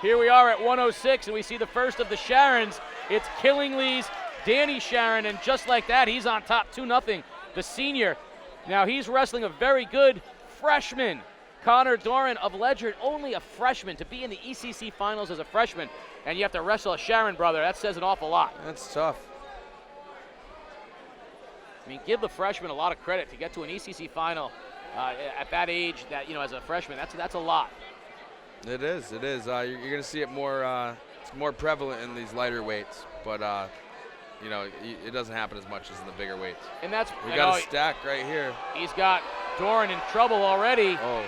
Here we are at 106, and we see the first of the Charrons. It's Killingly's Danny Charron, and just like that, he's on top 2-0, the senior. Now he's wrestling a very good freshman, Charron-Doran of Ledyard, only a freshman. To be in the ECC finals as a freshman, and you have to wrestle a Charron brother, that says an awful lot. That's tough. I mean, give the freshman a lot of credit to get to an ECC final at that age, that, you know, as a freshman. That's a lot. It is. It is. You're going to see it more. It's more prevalent in these lighter weights, but you know, it doesn't happen as much as in the bigger weights. And that's we got a stack right here. He's got Doran in trouble already. Oh.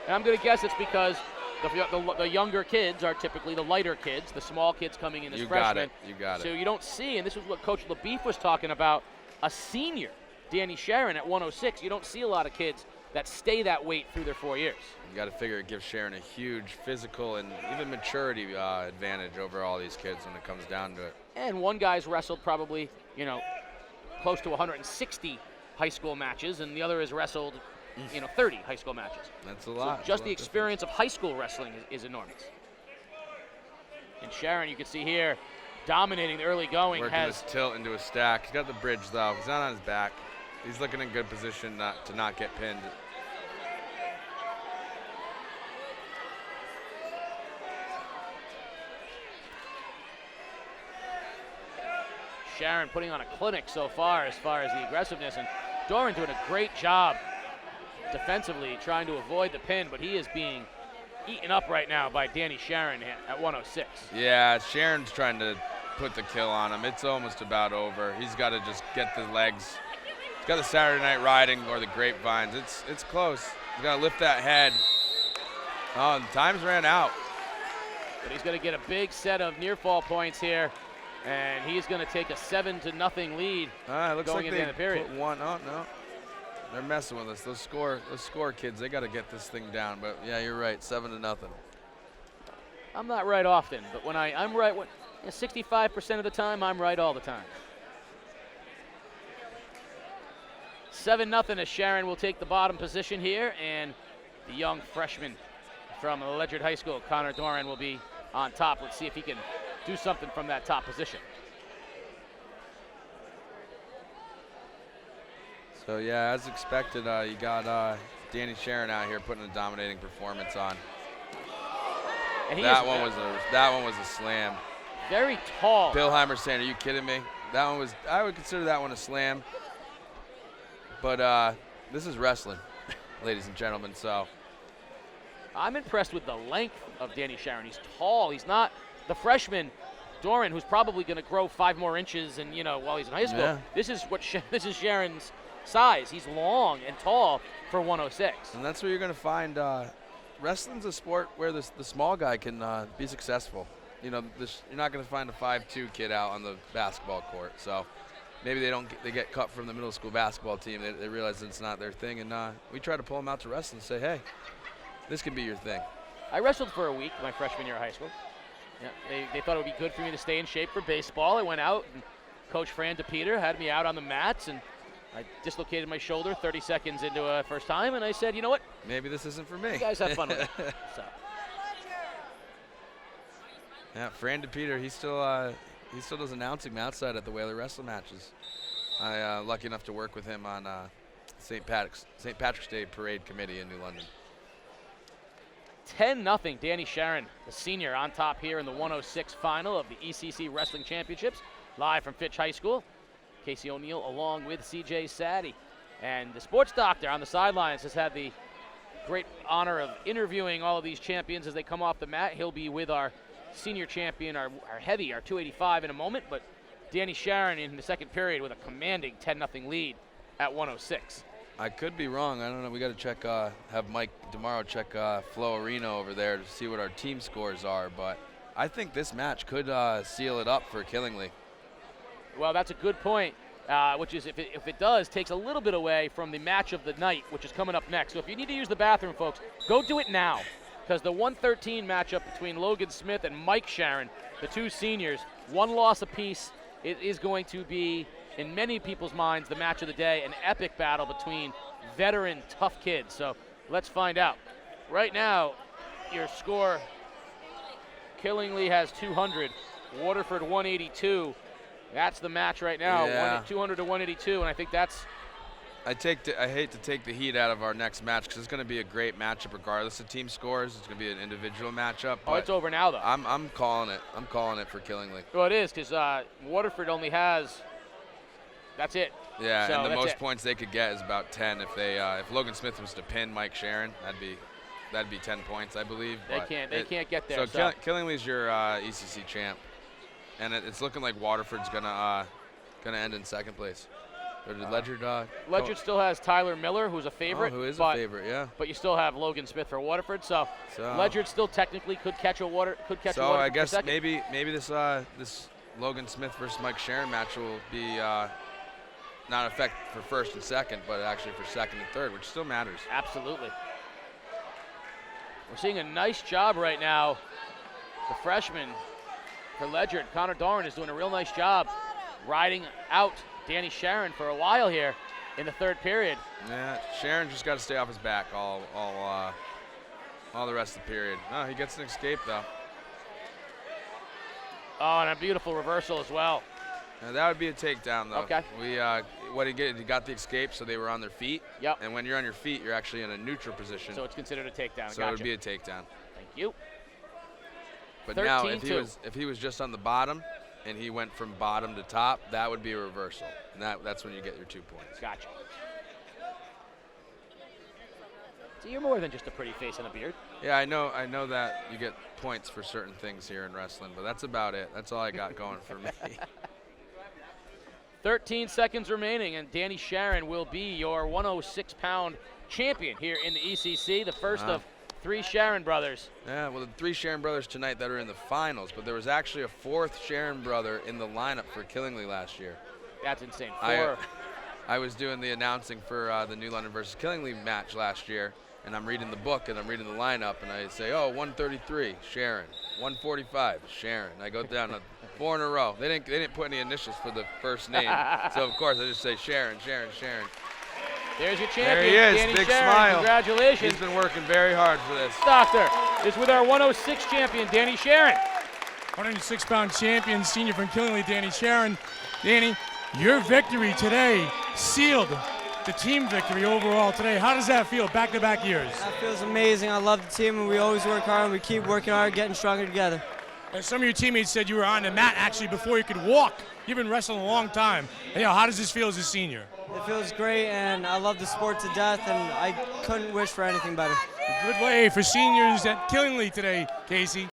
And I'm going to guess it's because the younger kids are typically the lighter kids, the small kids coming in as freshmen. You got it. So you don't see, and this is what Coach LaBeef was talking about, a senior, Danny Charron at 106. You don't see a lot of kids that stay that weight through their 4 years. You got to figure it gives Charron a huge physical and even maturity advantage over all these kids when it comes down to it. And one guy's wrestled probably, you know, close to 160 high school matches, and the other has wrestled, you know, 30 high school matches. That's a lot. So just the experience of high school wrestling is enormous. And Charron, you can see here, dominating the early going. Working this tilt into a stack. He's got the bridge though. He's not on his back. He's looking in good position to not get pinned. Charron putting on a clinic so far as the aggressiveness, and Doran doing a great job defensively trying to avoid the pin, but he is being eaten up right now by Danny Charron at 106. Yeah, Sharon's trying to put the kill on him. It's almost about over. He's got to just get the legs. He's got the Saturday Night Riding or the grapevines. It's close. He's got to lift that head. Oh, and time's ran out. But he's going to get a big set of near fall points here, and he's going to take a 7-0 lead It looks going like into the period. Put one. Oh no, they're messing with us. Those score kids. They got to get this thing down. But yeah, you're right. 7-0. I'm not right often, but when I'm right, 65% of the time, I'm right all the time. 7-0 as Charron will take the bottom position here, and the young freshman from Ledyard High School, Charron-Doran, will be on top. Let's see if he can do something from that top position. So yeah, as expected, you got Danny Charron out here putting a dominating performance on. And that one was a slam. Very tall. Billheimer saying, "Are you kidding me?" That one was. I would consider that one a slam. But this is wrestling, ladies and gentlemen. So I'm impressed with the length of Danny Charron. He's tall. He's not the freshman Doran, who's probably going to grow 5 more inches, and while he's in high school. Yeah. This is Charron's size. He's long and tall for 106. And that's where you're going to find wrestling's a sport where the small guy can be successful. You're not going to find a 5'2" kid out on the basketball court. So maybe they get cut from the middle school basketball team. They realize that it's not their thing, and we try to pull them out to wrestle and say, hey, this can be your thing. I wrestled for a week my freshman year of high school. Yeah, they thought it would be good for me to stay in shape for baseball. I went out, and Coach Fran DePeter had me out on the mats, and I dislocated my shoulder 30 seconds into a first time, and I said, you know what? Maybe this isn't for me. You guys have fun with it. So. Yeah, Fran DePeter, he still does announcing outside at the Whaler Wrestle matches. I lucky enough to work with him on St. Patrick's Day Parade Committee in New London. 10-0, Danny Charron, the senior, on top here in the 106 final of the ECC Wrestling Championships, live from Fitch High School. Casey O'Neill along with CJ Saddy. And the sports doctor on the sidelines has had the great honor of interviewing all of these champions as they come off the mat. He'll be with our senior champion, our heavy, our 285 in a moment, but Danny Charron in the second period with a commanding 10-0 lead at 106. I could be wrong. I don't know. We got to check, have Mike tomorrow check Flo Arena over there to see what our team scores are, but I think this match could seal it up for Killingly. Well, that's a good point, which is if it does, takes a little bit away from the match of the night, which is coming up next. So if you need to use the bathroom, folks, go do it now, because the 113 matchup between Logan Smith and Mike Charron, the two seniors, 1 loss apiece, it is going to be, in many people's minds, the match of the day, an epic battle between veteran, tough kids. So let's find out. Right now, your score Killingly has 200. Waterford 182. That's the match right now. Yeah. 200 to 182, and I think that's. I hate to take the heat out of our next match because it's going to be a great matchup regardless of team scores. It's going to be an individual matchup. Oh, it's over now though. I'm calling it. I'm calling it for Killingly. Well, it is because Waterford only has. That's it. Yeah, So and the most it. points they could get is about 10 if they if Logan Smith was to pin Mike Charron. That'd be 10 points, I believe. They can't get there. So Killingly's your ECC champ, and it's looking like Waterford's gonna end in second place. Or did Ledyard? Ledyard still has Tyler Miller, who's a favorite. Who is a favorite? Yeah. But you still have Logan Smith for Waterford, so Ledyard still technically could catch a Waterford. So I guess maybe this Logan Smith versus Mike Charron match will be not affect for first and second, but actually for second and third, which still matters. Absolutely. We're seeing a nice job right now. The freshman for Ledyard, Charron-Doran, is doing a real nice job riding out Danny Charron for a while here in the third period. Yeah, Charron just got to stay off his back all the rest of the period. No, he gets an escape though. Oh, and a beautiful reversal as well. Now, that would be a takedown though. Okay. He got the escape, so they were on their feet. Yep. And when you're on your feet, you're actually in a neutral position. So it's considered a takedown. So it would be a takedown. Thank you. But now, if he was just on the bottom, and he went from bottom to top, that would be a reversal. And that's when you get your 2 points. Gotcha. So you're more than just a pretty face and a beard. Yeah, I know that you get points for certain things here in wrestling, but that's about it. That's all I got going for me. 13 seconds remaining, and Danny Charron will be your 106-pound champion here in the ECC, the first of 3 Charron brothers. Yeah, well, the 3 Charron brothers tonight that are in the finals, but there was actually a 4th Charron brother in the lineup for Killingly last year. That's insane. I was doing the announcing for the New London versus Killingly match last year, and I'm reading the book and I'm reading the lineup, and I say, 133, Charron, 145, Charron. I go down 4 in a row. They didn't put any initials for the first name, so of course I just say Charron. There's your champion, there he is, Danny big Charron. smile. Congratulations. He's been working very hard for this. Doctor is with our 106 champion, Danny Charron. 106-pound champion, senior from Killingly, Danny Charron. Danny, your victory today sealed the team victory overall today. How does that feel, back-to-back years? That feels amazing. I love the team, and we always work hard, and we keep working hard, getting stronger together. And some of your teammates said you were on the mat actually before you could walk. You've been wrestling a long time. And, how does this feel as a senior? It feels great, and I love the sport to death, and I couldn't wish for anything better. A good way for seniors at Killingly today, Casey.